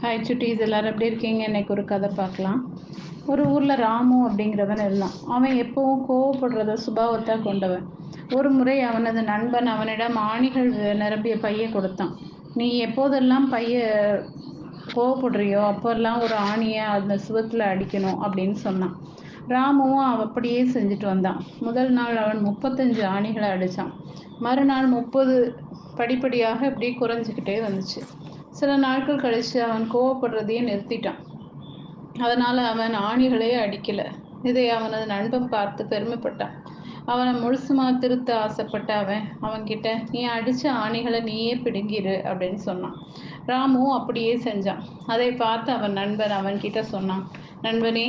Hi சுட்டீஸ், எல்லாரும் எப்படி இருக்கீங்க? இன்னைக்கு ஒரு கதை பார்க்கலாம். ஒரு ஊரில் ராமு அப்படிங்கிறவன் இருந்தான். அவன் எப்பவும் கோவப்படுறத சுபாவத்தான் கொண்டவன். ஒரு முறை அவனது நண்பன் அவனிடம் ஆணிகள் நிரம்பிய பையை கொடுத்தான். நீ எப்போதெல்லாம் கோவப்படுறியோ அப்போல்லாம் ஒரு ஆணியை அந்த சுவத்தில் அடிக்கணும் அப்படின்னு சொன்னான். ராமுவும் அப்படியே செஞ்சுட்டு வந்தான். முதல் நாள் அவன் 35 ஆணிகளை அடித்தான். மறுநாள் 30. படிப்படியாக இப்படி குறைஞ்சிக்கிட்டே வந்துச்சு. சில நாட்கள் கழிச்சு அவன் கோவப்படுறதையே நிறுத்திட்டான். அதனால அவன் ஆணிகளே அடிக்கல. இதை அவனது நண்பன் பார்த்து பெருமைப்பட்டான். அவனை முழுசுமா திருத்த ஆசைப்பட்ட அவன்கிட்ட, நீ அடிச்ச ஆணிகளை நீயே பிடுங்கிரு அப்படின்னு சொன்னான். ராமுவும் அப்படியே செஞ்சான். அதை பார்த்து அவன் நண்பன் அவன்கிட்ட சொன்னான், நண்பனே,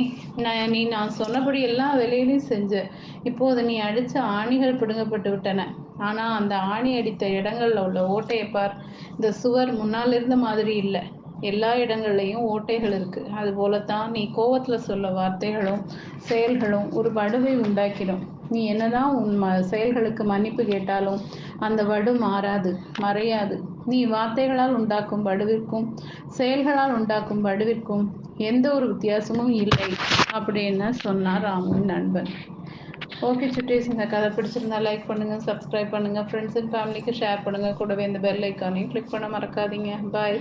நான் சொன்னபடி எல்லா வேலையிலையும் செஞ்ச. இப்போது நீ அடிச்ச ஆணிகள் பிடுங்கப்பட்டு விட்டன. ஆனா அந்த ஆணி அடித்த இடங்கள்ல உள்ள ஓட்டையை பார். இந்த சுவர் முன்னால் இருந்த மாதிரி இல்லை. எல்லா இடங்கள்லையும் ஓட்டைகள் இருக்கு. அது போலத்தான் நீ கோவத்துல சொல்ல வார்த்தைகளும் செயல்களும் ஒரு வடுவை உண்டாக்கிடும். நீ என்னதான் உன் செயல்களுக்கு மன்னிப்பு கேட்டாலும் அந்த வடு மாறாது, மறையாது. நீ வார்த்தைகளால் உண்டாக்கும் வடுவிற்கும் செயல்களால் உண்டாக்கும் வடுவிற்கும் எந்த ஒரு வித்தியாசமும் இல்லை அப்படின்னு சொன்னார் ராமுவின் நண்பன். ஓகே சுட்டீஸ், இந்த கதை பிடிச்சிருந்தா லைக் பண்ணுங்கள், சப்ஸ்கிரைப் பண்ணுங்கள், ஃப்ரெண்ட்ஸ் அண்ட் ஃபேமிலிக்கு ஷேர் பண்ணுங்கள். கூடவே இந்த பெல் ஐக்கானையும் கிளிக் பண்ண மறக்காதீங்க. பாய்.